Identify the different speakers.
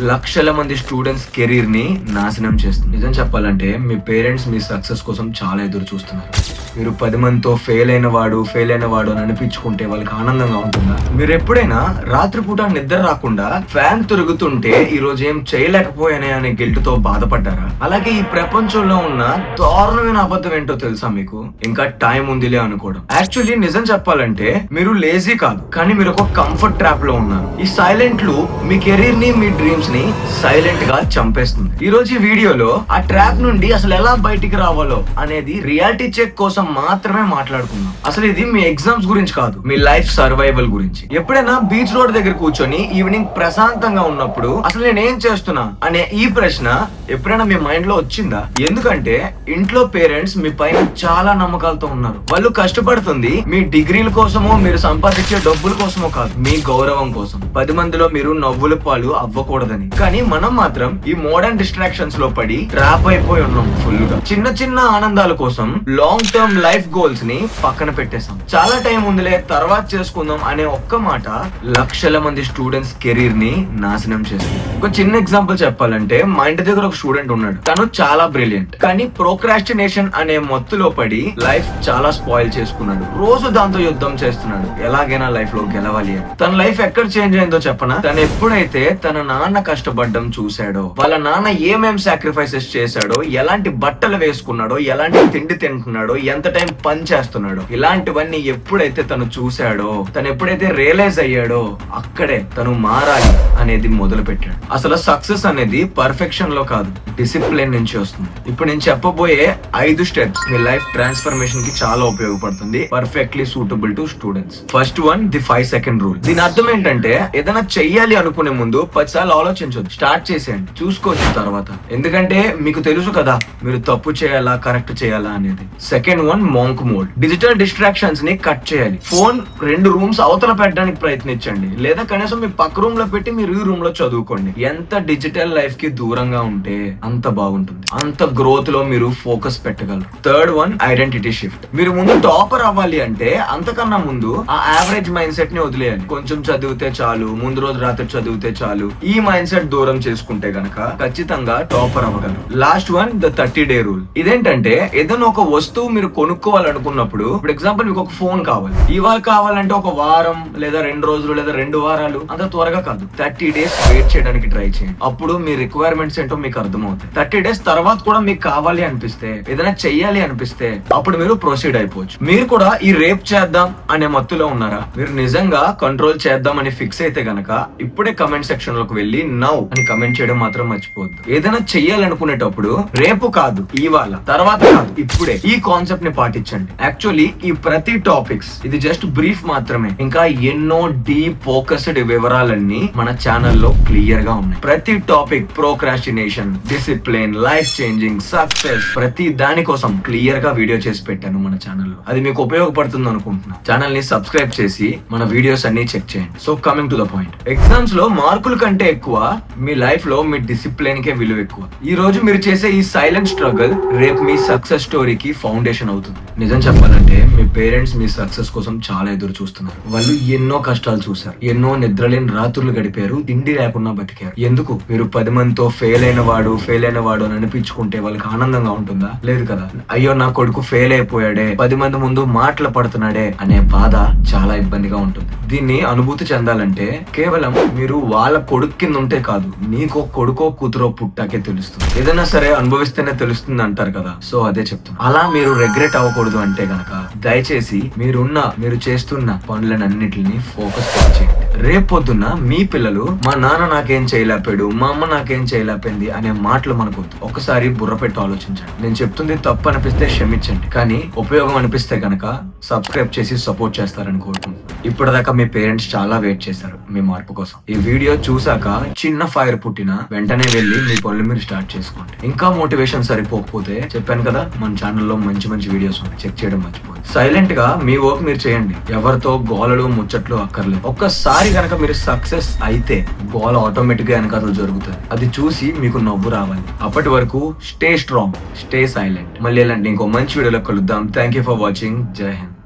Speaker 1: లక్షల మంది students career ని నాశనం చేస్తుంది. నిజం చెప్పాలంటే మీ పేరెంట్స్ మీ సక్సెస్ కోసం చాలా ఎదురు చూస్తున్నారు. మీరు 10 మందితో ఫెయిల్ అయిన వాడు అని అనిపించుకుంటే వాళ్ళకి ఆనందంగా ఉంటుందా? మీరు ఎప్పుడైనా రాత్రిపూట నిద్ర రాకుండా ఫ్యాన్ తిరుగుతుంటే ఈ రోజు ఏం చేయలేకపోయానే అనే గిల్ట్ తో బాధపడ్డారా? అలాగే ఈ ప్రపంచంలో ఉన్న దారుణమైన అబద్ధం ఏంటో తెలుసా మీకు? ఇంకా టైం ఉందిలే అనుకోవడం. యాక్చువల్లీ నిజం చెప్పాలంటే మీరు లేజీ కాదు, కానీ మీరు ఒక కంఫర్ట్ ట్రాప్ లో ఉన్నారు. ఈ సైలెంట్ లూప్ మీ కెరీర్ ని, మీ డ్రీమ్స్ ని సైలెంట్ గా చంపేస్తుంది. ఈ రోజు ఈ వీడియోలో ఆ ట్రాప్ నుండి అసలు ఎలా బయటికి రావాలో అనేది రియాలిటీ చెక్ కోసం మాత్రమే మాట్లాడుకుందాం. అసలు ఇది మీ ఎగ్జామ్స్ గురించి కాదు, మీ లైఫ్ సర్వైవల్ గురించి. ఎప్పుడైనా బీచ్ రోడ్ దగ్గర కూర్చొని ఈవినింగ్ ప్రశాంతంగా ఉన్నప్పుడు అసలు నేను ఏం చేస్తున్నా అనే ఈ ప్రశ్న ఎప్పుడైనా మీ మైండ్ లో వచ్చిందా? ఎందుకంటే ఇంట్లో పేరెంట్స్ మీ పైన చాలా నమ్మకాలతో ఉన్నారు. వాళ్ళు కష్టపడుతుంది మీ డిగ్రీల కోసమో, మీరు సంపాదించే డబ్బుల కోసమో కాదు, మీ గౌరవం కోసం. 10 మందిలో మీరు నవ్వుల పాలు అవ్వకూడదని. కానీ మనం మాత్రం ఈ మోడర్న్ డిస్ట్రాక్షన్స్ లో పడి ట్రాప్ అయిపోయి ఉన్నాం ఫుల్ గా. చిన్న చిన్న ఆనందాల కోసం లాంగ్ టర్మ్ లైఫ్ గోల్స్ ని పక్కన పెట్టేసాం. చాలా టైం ఉందిలే తర్వాత చేసుకుందాం అనే ఒక్క మాట లక్షల మంది స్టూడెంట్స్ కెరీర్ ని నాశనం చేస్తుంది. ఒక చిన్న ఎగ్జాంపుల్ చెప్పాలంటే మా ఇంటి దగ్గర ఒక స్టూడెంట్ ఉన్నాడు. తను చాలా బ్రిలియంట్, కానీ ప్రోక్రాస్టినేషన్ అనే మత్తులో పడి లైఫ్ చాలా స్పాయిల్ చేసుకున్నాడు. రోజు దాంతో యుద్ధం చేస్తున్నాడు, ఎలాగైనా లైఫ్ లో గెలవాలి అని. తన లైఫ్ ఎక్కడ చేంజ్ అయిందో చెప్పనా? తను ఎప్పుడైతే తన నాన్న కష్టపడ్డం చూశాడో, వాళ్ళ నాన్న ఏమేం సాక్రిఫైసెస్ చేశాడో, ఎలాంటి బట్టలు వేసుకున్నాడో, ఎలాంటి తిండి తింటున్నాడో, ఎంత టైం పని చేస్తున్నాడో, ఇలాంటివన్నీ ఎప్పుడైతే తను చూశాడో, తను ఎప్పుడైతే రియలైజ్ అయ్యాడో, అక్కడే తను మారాలి అనేది మొదలు పెట్టాడు. అసలు సక్సెస్ అనేది పర్ఫెక్షన్ లో కాదు, డిసిప్లిన్ నుంచి వస్తుంది. ఇప్పుడు నేను చెప్పబోయే 5 స్టెప్స్ మీ లైఫ్ ట్రాన్స్ఫర్మేషన్ కి చాలా ఉపయోగపడుతుంది, perfectly suitable to students. First one, the 5 second rule. దీని అర్థం ఏంటంటే ఏదైనా చెయ్యాలి అనుకునే ముందు 10 సార్లు ఆలోచించొద్దు, స్టార్ట్ చేసేయండి, చూసుకోవచ్చు తర్వాత. ఎందుకంటే మీకు తెలుసు కదా మీరు తప్పు చేయాలా కరెక్ట్ చేయాలా అనేది. Second one, monk mode. Digital distractions ని కట్ చేయాలి. ఫోన్ 2 రూమ్స్ అవతల పెట్టడానికి ప్రయత్నించండి, లేదా కనీసం మీ పక్క రూమ్ లో పెట్టి మీరు ఈ రూమ్ లో చదువుకోండి. ఎంత డిజిటల్ లైఫ్ కి దూరంగా ఉంటే అంత బాగుంటుంది, అంత గ్రోత్ లో మీరు ఫోకస్ పెట్టగలరు. Third one, identity shift. మీరు ముందు టాపర్ అవ్వాలి అంటే అంతకన్నా ముందు ఆ యావరేజ్ మైండ్ సెట్ ని వదిలేయాలి. కొంచెం చదివితే చాలు, ముందు రోజు రాత్రి చదివితే చాలు, ఈ మైండ్ సెట్ దూరం చేసుకుంటే గనక ఖచ్చితంగా టాపర్ అవ్వగలరు. Last one, the 30 day rule. ఇదేంటంటే ఏదైనా ఒక వస్తువు మీరు కొనుక్కోవాలనుకున్నప్పుడు, ఇప్పుడు ఎగ్జాంపుల్ మీకు ఒక ఫోన్ కావాలి, ఇవాళ కావాలంటే ఒక వారం లేదా 2 రోజులు లేదా 2 వారాలు, అంత త్వరగా కాదు. 30 డేస్ వెయిట్ చేయడానికి ట్రై చేయండి. అప్పుడు మీ రిక్వైర్మెంట్స్ ఏంటో మీకు అర్థమవుతాయి. 30 డేస్ తర్వాత కూడా మీకు కావాలి అనిపిస్తే, ఏదైనా చెయ్యాలి అనిపిస్తే అప్పుడు మీరు ప్రొసీడ్ అయిపోవచ్చు. మీరు కూడా ఈ రేప్ చేద్దాం అనే మత్తులో ఉన్నారా? మీరు నిజంగా కంట్రోల్ చేద్దాం అని ఫిక్స్ అయితే గనక ఇప్పుడే కమెంట్ సెక్షన్ లోకి వెళ్ళి నౌ అని కమెంట్ చేయడం మాత్రం మర్చిపోవద్దు. ఏదైనా చెయ్యాలనుకునేటప్పుడు రేపు కాదు, ఇవాళ, తర్వాత కాదు, ఇప్పుడే, ఈ కాన్సెప్ట్ ని పాటించండి. యాక్చువల్లీ ఈ ప్రతి టాపిక్స్ ఇది జస్ట్ బ్రీఫ్ మాత్రమే. ఇంకా ఎన్నో డీప్ ఫోకస్డ్ వివరాలన్నీ మన ఛానల్లో క్లియర్ గా ఉన్నాయి. ప్రతి topic, procrastination, discipline, life changing, success, ప్రతి దాని కోసం క్లియర్ గా వీడియో చేసి పెట్టాను మన ఛానల్లో. అది మీకు ఉపయోగపడుతుంది అనుకుంటున్నా. ఛానల్ ని సబ్స్క్రైబ్ చేసి మన వీడియోస్ అన్ని చెక్ చేయండి. So coming to the point, exams లో మార్కుల కంటే ఎక్కువ మీ లైఫ్ లో మీ డిసిప్లిన్ కే విలువ ఎక్కువ. ఈ రోజు మీరు చేసే ఈ సైలెంట్ స్ట్రగుల్ రేపు మీ సక్సెస్ స్టోరీకి ఫౌండేషన్ అవుతుంది. నిజం చెప్పాలంటే మీ పేరెంట్స్ మీ సక్సెస్ కోసం చాలా ఎదురు చూస్తున్నారు. వాళ్ళు ఎన్నో కష్టాలు చూసారు, ఎన్నో నిద్రలేని రాత్రులు గడిపారు, తిండి లేకుండా బతికారు. ఎందుకు? మీరు 10 మందితో ఫెయిల్ అయిన వాడు అని అనిపించుకుంటే వాళ్ళకి ఆనందంగా ఉంటుందా? లేదు కదా. అయ్యో నా కొడుకు ఫెయిల్ అయిపోయాడే, 10 మంది ముందు మాటలు పడుతున్నాడే అనే బాధ చాలా ఇబ్బందిగా ఉంటుంది. దీన్ని అనుభూతి చెందాలంటే కేవలం మీరు వాళ్ళ కొడుకు కింద ఉంటే కాదు, నీకో కొడుకో కూతురో పుట్టాకే తెలుస్తుంది. ఏదైనా సరే అనుభవిస్తేనే తెలుస్తుంది అంటారు కదా. సో అదే చెప్తున్నా. అలా మీరు రెగ్రెట్ అవ్వకూడదు అంటే గనక దయచేసి మీరు చేస్తున్న పనులన్నిటిని ఫోకస్ చేయండి. రేపొద్దున మీ పిల్లలు మా నాన్న నాకేం చేయలేపాడు, మా అమ్మ నాకేం చేయలేపింది అనే మాటలు మనకొద్దు. ఒకసారి బుర్ర పెట్టి ఆలోచించండి. నేను చెప్తుంది తప్పు అనిపిస్తే క్షమించండి, కానీ ఉపయోగం అనిపిస్తే గనక సబ్స్క్రైబ్ చేసి సపోర్ట్ చేస్తారని కోరుకుంటున్నాను. ఇప్పటిదాకా మీ పేరెంట్స్ చాలా వెయిట్ చేశారు మీ మార్పు కోసం. ఈ వీడియో చూసాక చిన్న ఫైర్ పుట్టినా వెంటనే వెళ్ళి మీ పనులు మీరు స్టార్ట్ చేసుకోండి. ఇంకా మోటివేషన్ సరిపోకపోతే చెప్పాను కదా, మన ఛానల్లో మంచి వీడియోస్ ఉన్నాయి, చెక్ చేయడం మర్చిపోయింది. సైలెంట్ గా మీ వర్క్ మీరు చేయండి, ఎవరితో గోలలు ముచ్చట్లు అక్కర్లేదు. ఒక్కసారి గనక మీరు సక్సెస్ అయితే గోల ఆటోమేటిక్ గా వెనకాల జరుగుతుంది. అది చూసి మీకు నవ్వు రావాలి. అప్పటి వరకు స్టే స్ట్రాంగ్, స్టే సైలెంట్. మళ్ళీ ఇలాంటి ఇంకో మంచి వీడియోలో కలుద్దాం. Thank you for watching. జై హింద్.